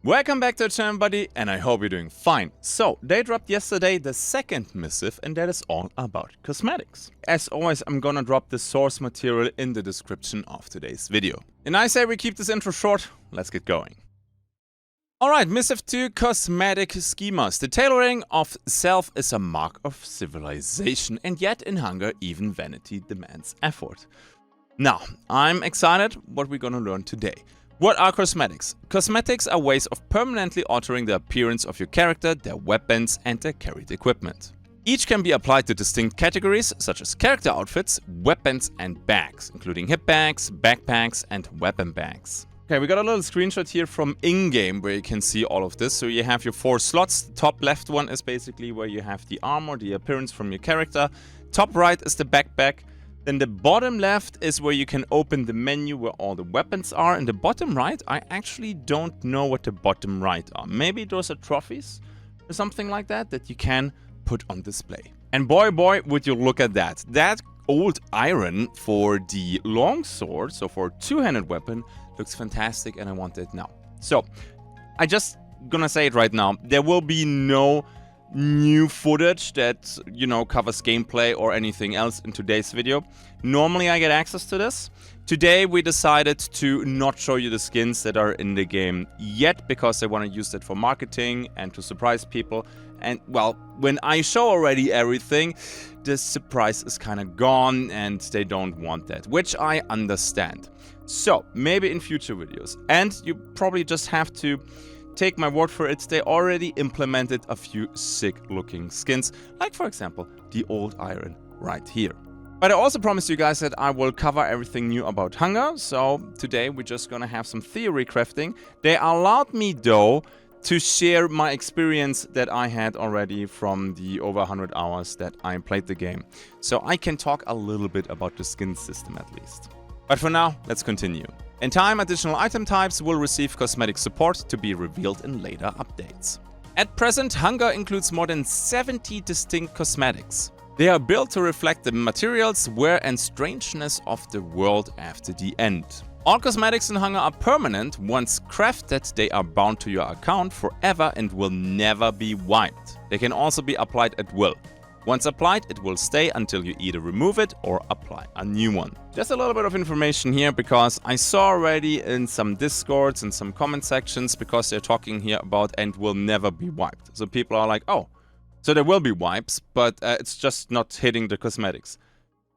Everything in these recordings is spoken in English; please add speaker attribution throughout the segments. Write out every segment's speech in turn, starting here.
Speaker 1: Welcome back to the channel, buddy, and I hope you're doing fine. So, they dropped yesterday the second missive, and that is all about cosmetics. As always, I'm gonna drop the source material in the description of today's video. And I say we keep this intro short, let's get going. Alright, Missive II Cosmetic Schemas. The tailoring of self is a mark of civilization, and yet in hunger, even vanity demands effort. Now, I'm excited what we're gonna learn today. What are cosmetics? Cosmetics are ways of permanently altering the appearance of your character, their weapons, and their carried equipment. Each can be applied to distinct categories such as character outfits, weapons, and bags, including hip bags, backpacks, and weapon bags. Okay, we got a little screenshot here from in-game where you can see all of this. So you have your 4 slots. The top left one is basically where you have the armor, the appearance from your character. Top right is the backpack. Then the bottom left is where you can open the menu where all the weapons are. And the bottom right, I actually don't know what the bottom right are. Maybe those are trophies or something like that that you can put on display. And boy, would you look at that. That old iron for the longsword, so for a two-handed weapon, looks fantastic and I want it now. So, I just gonna say it right now. There will be no new footage that, you know, covers gameplay or anything else in today's video. Normally I get access to this. Today we decided to not show you the skins that are in the game yet because they want to use that for marketing and to surprise people. And well, when I show already everything, the surprise is kind of gone and they don't want that, which I understand. So maybe in future videos, and you probably just have to take my word for it, they already implemented a few sick looking skins, like for example the old iron right here. But I also promised you guys that I will cover everything new about hunger, so today we're just gonna have some theory crafting. They allowed me though to share my experience that I had already from the over 100 hours that I played the game, so I can talk a little bit about the skin system at least. But for now, let's continue. In time, additional item types will receive cosmetic support to be revealed in later updates. At present, hunger includes more than 70 distinct cosmetics. They are built to reflect the materials, wear and strangeness of the world after the end. All cosmetics in hunger are permanent. Once crafted, they are bound to your account forever and will never be wiped. They can also be applied at will. Once applied, it will stay until you either remove it or apply a new one. Just a little bit of information here because I saw already in some discords and some comment sections because they're talking here about and will never be wiped. So people are like, oh, so there will be wipes, but it's just not hitting the cosmetics.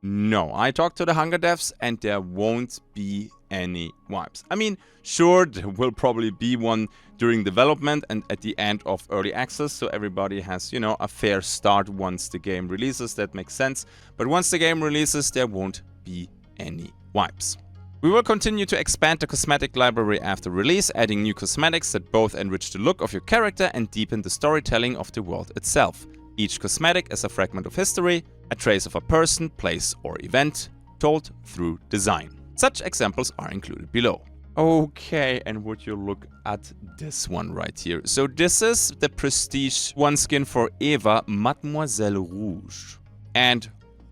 Speaker 1: No, I talked to the hunger devs and there won't be any wipes. I mean, sure, there will probably be one during development and at the end of early access, so everybody has, you know, a fair start once the game releases. That makes sense. But once the game releases, there won't be any wipes. We will continue to expand the cosmetic library after release, adding new cosmetics that both enrich the look of your character and deepen the storytelling of the world itself. Each cosmetic is a fragment of history, a trace of a person, place, or event, told through design. Such examples are included below. Okay, and would you look at this one right here. So this is the Prestige 1 skin for Eva, Mademoiselle Rouge. And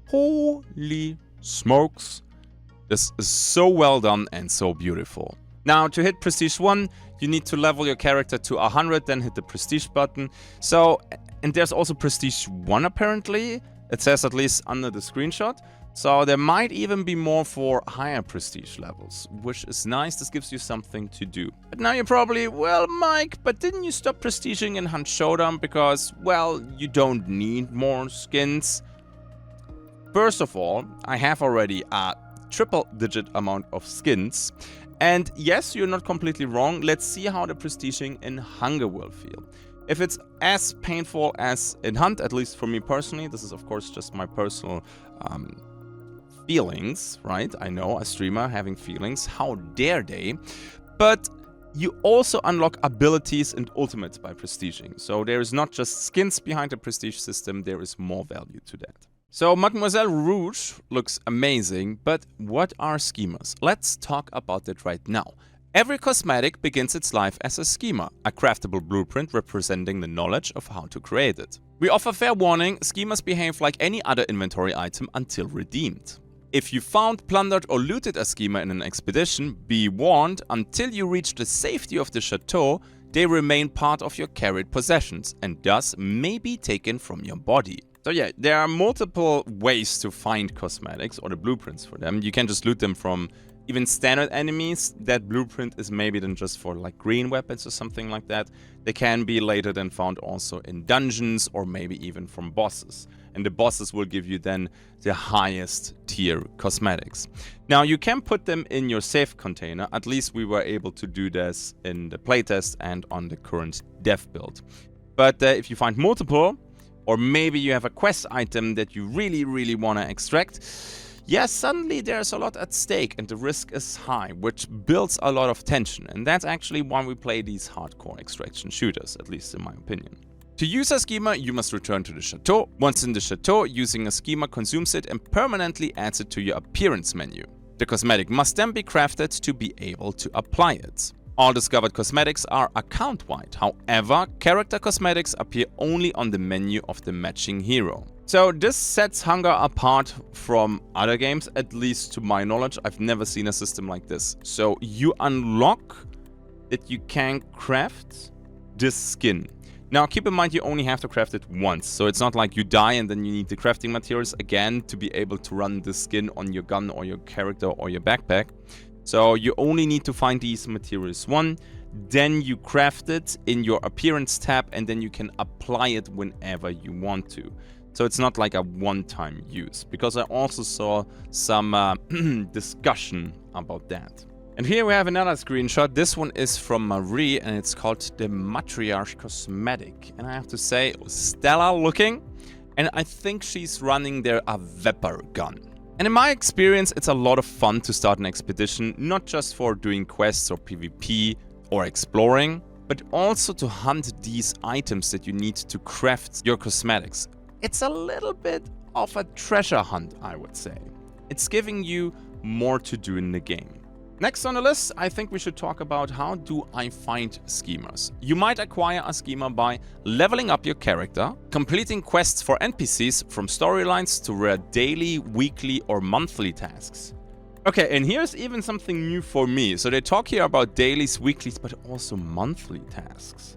Speaker 1: holy smokes, this is so well done and so beautiful. Now, to hit Prestige 1, you need to level your character to 100, then hit the Prestige button. So, and there's also Prestige 1 apparently. It says at least under the screenshot. So there might even be more for higher prestige levels, which is nice. This gives you something to do. But now you're probably, well, Mike, but didn't you stop prestiging in Hunt Showdown because, well, you don't need more skins? First of all, I have already a triple-digit amount of skins. And yes, you're not completely wrong. Let's see how the prestiging in Hunger will feel. If it's as painful as in Hunt, at least for me personally, this is of course just my personal feelings, right? I know, a streamer having feelings, how dare they? But you also unlock abilities and ultimates by prestiging. So there is not just skins behind the prestige system, there is more value to that. So Mademoiselle Rouge looks amazing, but what are schemas? Let's talk about that right now. Every cosmetic begins its life as a schema, a craftable blueprint representing the knowledge of how to create it. We offer fair warning, schemas behave like any other inventory item until redeemed. If you found, plundered or looted a schema in an expedition, be warned, until you reach the safety of the chateau, they remain part of your carried possessions and thus may be taken from your body. So yeah, there are multiple ways to find cosmetics or the blueprints for them. You can just loot them from even standard enemies. That blueprint is maybe then just for like green weapons or something like that. They can be later then found also in dungeons or maybe even from bosses. And the bosses will give you then the highest tier cosmetics. Now you can put them in your safe container. At least we were able to do this in the playtest and on the current dev build. But if you find multiple, or maybe you have a quest item that you really want to extract, yes, suddenly there's a lot at stake and the risk is high, which builds a lot of tension. And that's actually why we play these hardcore extraction shooters, at least in my opinion. To use a schema, you must return to the chateau. Once in the chateau, using a schema consumes it and permanently adds it to your appearance menu. The cosmetic must then be crafted to be able to apply it. All discovered cosmetics are account-wide. However, character cosmetics appear only on the menu of the matching hero. So this sets Hunger apart from other games, at least to my knowledge. I've never seen a system like this. So you unlock that you can craft this skin. Now keep in mind you only have to craft it once. So it's not like you die and then you need the crafting materials again to be able to run the skin on your gun or your character or your backpack. So you only need to find these materials once, then you craft it in your appearance tab and then you can apply it whenever you want to. So it's not like a one-time use, because I also saw some discussion about that. And here we have another screenshot. This one is from Marie and it's called the Matriarch Cosmetic. And I have to say, stellar looking. And I think she's running there a Vapor gun. And in my experience, it's a lot of fun to start an expedition, not just for doing quests or PvP or exploring, but also to hunt these items that you need to craft your cosmetics. It's a little bit of a treasure hunt, I would say. It's giving you more to do in the game. Next on the list, I think we should talk about how do I find schemas. You might acquire a schema by leveling up your character, completing quests for NPCs from storylines to rare daily, weekly or monthly tasks. Okay, and here's even something new for me. So they talk here about dailies, weeklies, but also monthly tasks.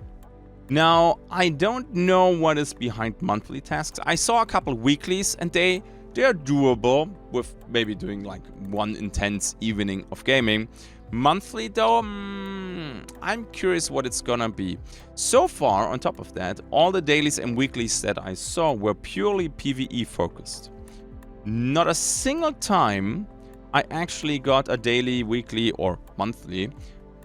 Speaker 1: Now, I don't know what is behind monthly tasks. I saw a couple weeklies and they're doable with maybe doing like one intense evening of gaming. Monthly though, I'm curious what it's gonna be. So far, on top of that, all the dailies and weeklies that I saw were purely PvE focused. Not a single time I actually got a daily, weekly or monthly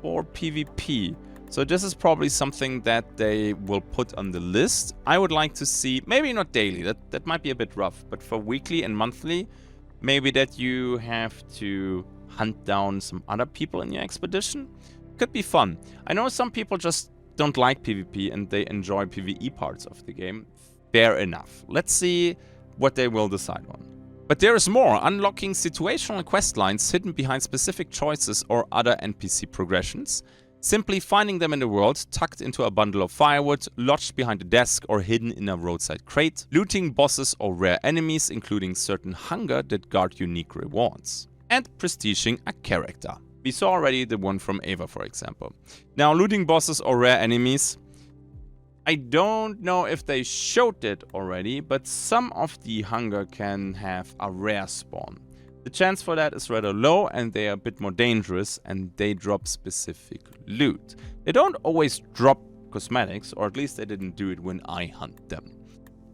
Speaker 1: for PvP. So this is probably something that they will put on the list. I would like to see, maybe not daily, that might be a bit rough, but for weekly and monthly, maybe that you have to hunt down some other people in your expedition. Could be fun. I know some people just don't like PvP and they enjoy PvE parts of the game. Fair enough. Let's see what they will decide on. But there is more, unlocking situational quest lines hidden behind specific choices or other NPC progressions. Simply finding them in the world, tucked into a bundle of firewood, lodged behind a desk or hidden in a roadside crate. Looting bosses or rare enemies, including certain hunger that guard unique rewards. And prestiging a character. We saw already the one from Ava, for example. Now, looting bosses or rare enemies. I don't know if they showed it already, but some of the hunger can have a rare spawn. The chance for that is rather low and they are a bit more dangerous and they drop specific loot. They don't always drop cosmetics, or at least they didn't do it when I hunt them.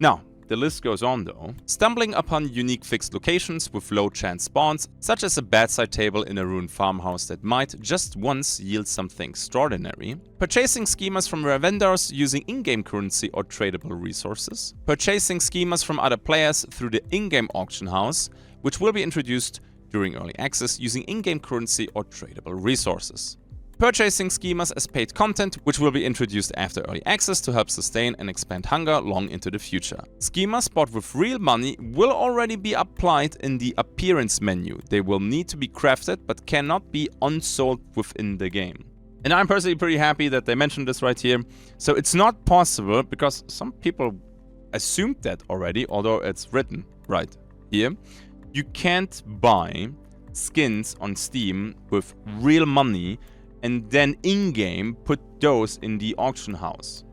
Speaker 1: Now, the list goes on though. Stumbling upon unique fixed locations with low chance spawns, such as a bedside table in a ruined farmhouse that might just once yield something extraordinary. Purchasing schemas from rare vendors using in-game currency or tradable resources. Purchasing schemas from other players through the in-game auction house, which will be introduced during early access using in-game currency or tradable resources. Purchasing schemas as paid content, which will be introduced after early access to help sustain and expand hunger long into the future. Schemas bought with real money will already be applied in the appearance menu. They will need to be crafted but cannot be unsold within the game. And I'm personally pretty happy that they mentioned this right here. So it's not possible, because some people assumed that already, although it's written right here. You can't buy skins on Steam with real money and then in-game put those in the auction house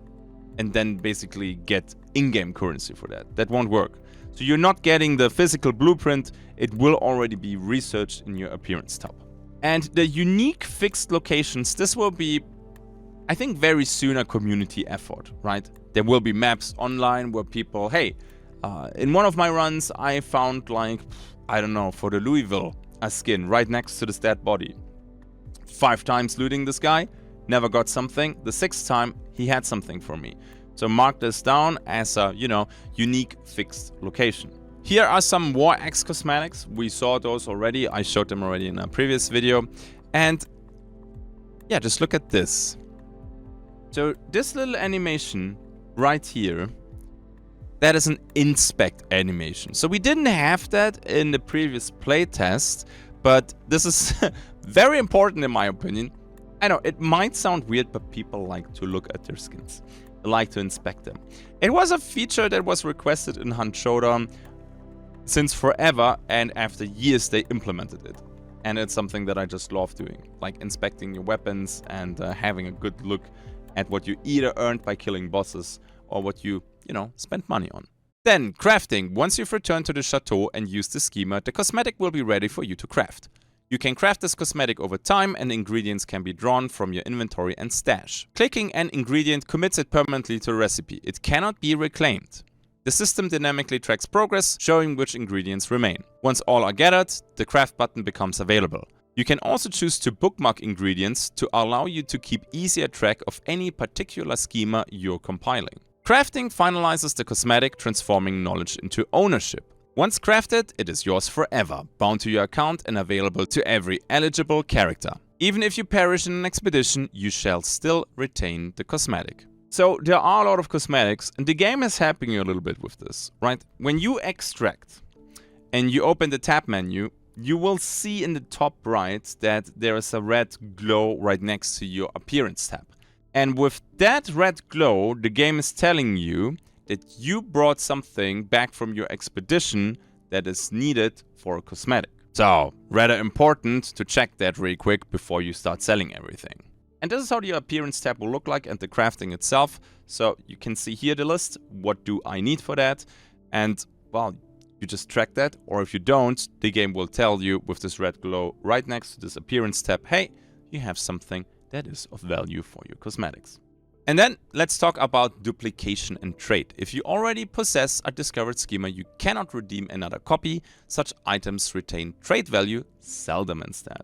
Speaker 1: and then basically get in-game currency for that. That won't work. So you're not getting the physical blueprint, it will already be researched in your appearance tab. And the unique fixed locations, this will be, I think, very soon a community effort, right? There will be maps online where people, hey, in one of my runs, I found like, I don't know, for the Louisville, a skin right next to this dead body. 5 times looting this guy, never got something. The 6th time, he had something for me. So mark this down as a, you know, unique fixed location. Here are some War Axe cosmetics. We saw those already. I showed them already in a previous video. And yeah, just look at this. So this little animation right here, that is an inspect animation. So we didn't have that in the previous playtest, but this is very important in my opinion. I know it might sound weird, but people like to look at their skins. They like to inspect them. It was a feature that was requested in Hunt Showdown since forever, and after years they implemented it. And it's something that I just love doing, like inspecting your weapons and having a good look at what you either earned by killing bosses or what you know, spent money on. Then, crafting. Once you've returned to the chateau and used the schema, the cosmetic will be ready for you to craft. You can craft this cosmetic over time, and ingredients can be drawn from your inventory and stash. Clicking an ingredient commits it permanently to a recipe. It cannot be reclaimed. The system dynamically tracks progress, showing which ingredients remain. Once all are gathered, the craft button becomes available. You can also choose to bookmark ingredients to allow you to keep easier track of any particular schema you're compiling. Crafting finalizes the cosmetic, transforming knowledge into ownership. Once crafted, it is yours forever, bound to your account and available to every eligible character. Even if you perish in an expedition, you shall still retain the cosmetic. So there are a lot of cosmetics, and the game is helping you a little bit with this, right? When you extract and you open the tab menu, you will see in the top right that there is a red glow right next to your appearance tab. And with that red glow, the game is telling you that you brought something back from your expedition that is needed for a cosmetic. So, rather important to check that really quick before you start selling everything. And this is how the appearance tab will look like and the crafting itself. So you can see here the list, what do I need for that? And well, you just track that, or if you don't, the game will tell you with this red glow right next to this appearance tab, hey, you have something that is of value for your cosmetics. And then let's talk about duplication and trade. If you already possess a discovered schema, you cannot redeem another copy. Such items retain trade value, sell them instead.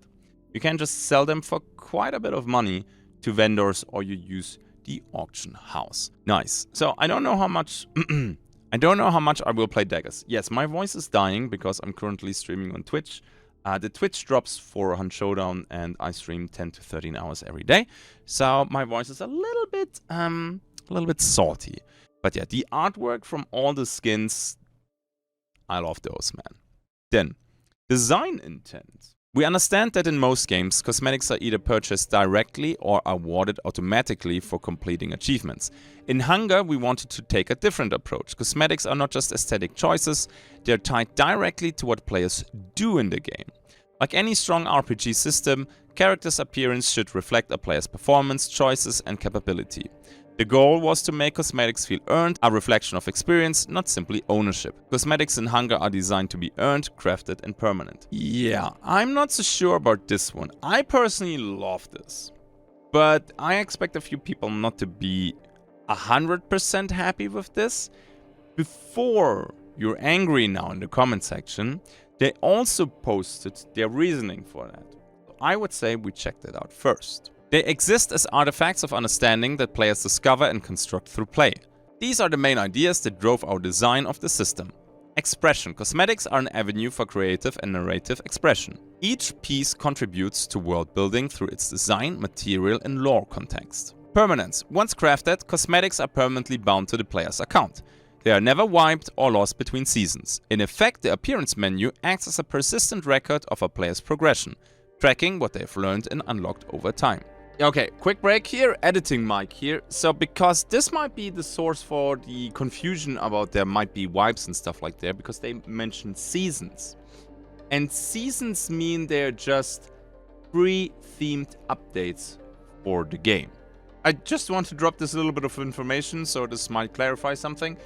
Speaker 1: You can just sell them for quite a bit of money to vendors, or you use the auction house. Nice. So I don't know how much I will play daggers. Yes, my voice is dying because I'm currently streaming on Twitch. The Twitch drops for Hunt Showdown, and I stream 10 to 13 hours every day. So my voice is a little bit salty. But yeah, the artwork from all the skins, I love those, man. Then, design intent. We understand that in most games, cosmetics are either purchased directly or awarded automatically for completing achievements. In Hunger, we wanted to take a different approach. Cosmetics are not just aesthetic choices, they're tied directly to what players do in the game. Like any strong RPG system, characters' appearance should reflect a player's performance, choices, and capability. The goal was to make cosmetics feel earned, a reflection of experience, not simply ownership. Cosmetics in Hunger are designed to be earned, crafted, and permanent. Yeah, I'm not so sure about this one. I personally love this, but I expect a few people not to be 100% happy with this. Before you're angry now in the comment section, they also posted their reasoning for that. I would say we check that out first. They exist as artifacts of understanding that players discover and construct through play. These are the main ideas that drove our design of the system. Expression. Cosmetics are an avenue for creative and narrative expression. Each piece contributes to world building through its design, material, and lore context. Permanence. Once crafted, cosmetics are permanently bound to the player's account. They are never wiped or lost between seasons. In effect, the appearance menu acts as a persistent record of a player's progression, tracking what they've learned and unlocked over time. Okay, quick break here, editing mic here. So because this might be the source for the confusion about there might be wipes and stuff like that, because they mentioned seasons. And seasons mean they're just free themed updates for the game. I just want to drop this little bit of information, so this might clarify something.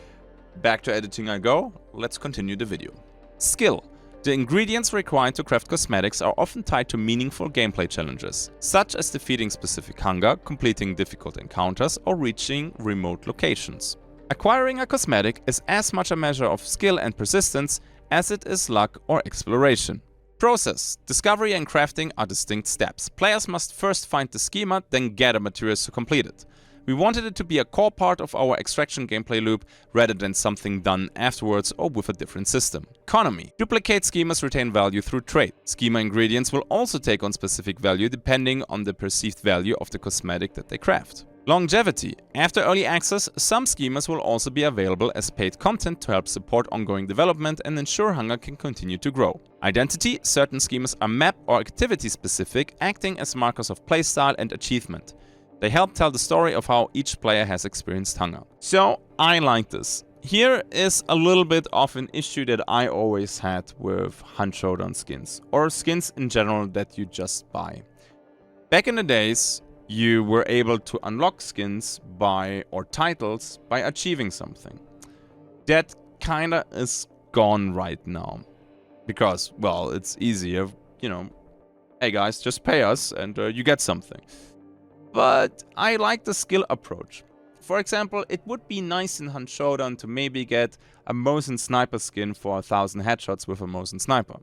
Speaker 1: Back to editing I go. Let's continue the video. Skill. The ingredients required to craft cosmetics are often tied to meaningful gameplay challenges, such as defeating specific hunger, completing difficult encounters, or reaching remote locations. Acquiring a cosmetic is as much a measure of skill and persistence as it is luck or exploration. Process. Discovery and crafting are distinct steps. Players must first find the schema, then gather materials to complete it. We wanted it to be a core part of our extraction gameplay loop rather than something done afterwards or with a different system. Economy. Duplicate schemas retain value through trade. Schema ingredients will also take on specific value depending on the perceived value of the cosmetic that they craft. Longevity. After early access, some schemas will also be available as paid content to help support ongoing development and ensure hunger can continue to grow. Identity. Certain schemas are map or activity specific, acting as markers of playstyle and achievement. They help tell the story of how each player has experienced hunger. So, I like this. Here is a little bit of an issue that I always had with Hunt Showdown skins, or skins in general that you just buy. Back in the days, you were able to unlock skins or titles by achieving something. That kinda is gone right now. Because, well, it's easier, you know, hey guys, just pay us and you get something. But I like the skill approach. For example, it would be nice in Hunt Showdown to maybe get a Mosin Sniper skin for 1,000 headshots with a Mosin Sniper.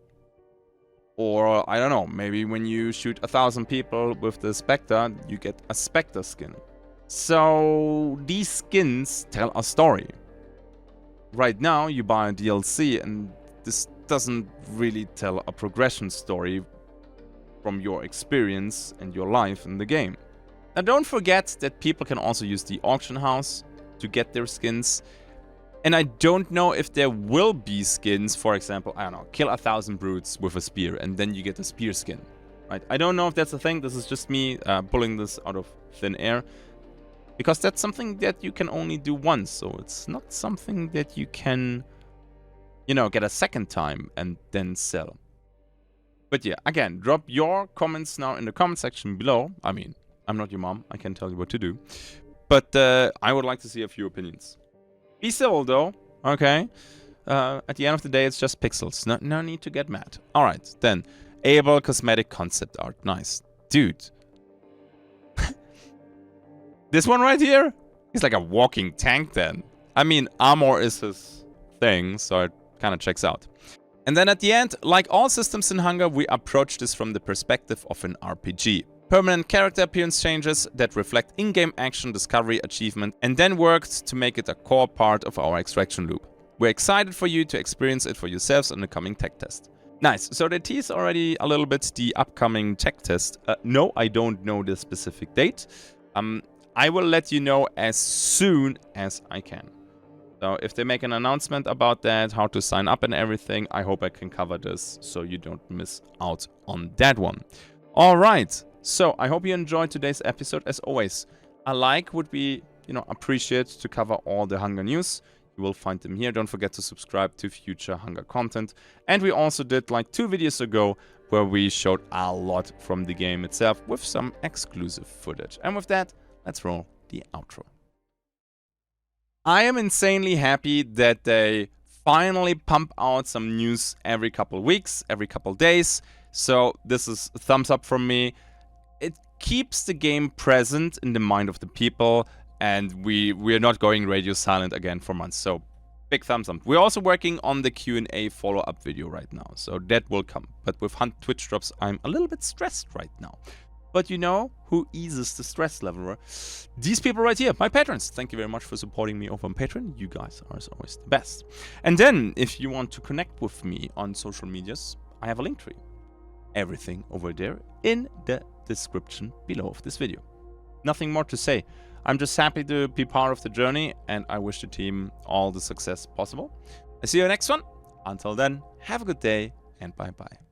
Speaker 1: Or, I don't know, maybe when you shoot 1,000 people with the Spectre, you get a Spectre skin. So, these skins tell a story. Right now, you buy a DLC and this doesn't really tell a progression story from your experience and your life in the game. Now don't forget that people can also use the auction house to get their skins. And I don't know if there will be skins, for example, I don't know, kill 1,000 brutes with a spear and then you get a spear skin. Right? I don't know if that's a thing. This is just me pulling this out of thin air. Because that's something that you can only do once. So it's not something that you can, you know, get a second time and then sell. But yeah, again, drop your comments now in the comment section below. I mean, I'm not your mom, I can't tell you what to do. But I would like to see a few opinions. Be civil though, okay? At the end of the day, it's just pixels. No need to get mad. Alright, then. Able cosmetic concept art. Nice. Dude. This one right here? He's like a walking tank then. I mean, armor is his thing, so it kind of checks out. And then at the end, like all systems in Hunger, we approach this from the perspective of an RPG. Permanent character appearance changes that reflect in-game action, discovery, achievement, and then worked to make it a core part of our extraction loop. We're excited for you to experience it for yourselves in the coming tech test. Nice, so they tease already a little bit the upcoming tech test. No, I don't know the specific date. I will let you know as soon as I can. So if they make an announcement about that, how to sign up and everything, I hope I can cover this so you don't miss out on that one. Alright. So, I hope you enjoyed today's episode. As always, a like would be, appreciated to cover all the Hunger news. You will find them here. Don't forget to subscribe to future Hunger content. And we also did like 2 videos ago where we showed a lot from the game itself with some exclusive footage. And with that, let's roll the outro. I am insanely happy that they finally pump out some news every couple weeks, every couple days. So, this is a thumbs up from me. It keeps the game present in the mind of the people, and we're not going radio silent again for months. So, big thumbs up. We're also working on the Q&A follow-up video right now, so that will come. But with Hunt Twitch drops, I'm a little bit stressed right now. But you know who eases the stress level? These people right here, my patrons. Thank you very much for supporting me over on Patreon. You guys are as always the best. And then, if you want to connect with me on social medias, I have a link tree. Everything over there in the description below of this video. Nothing more to say. I'm just happy to be part of the journey, and I wish the team all the success possible. I see you next one. Until then, have a good day, and bye-bye.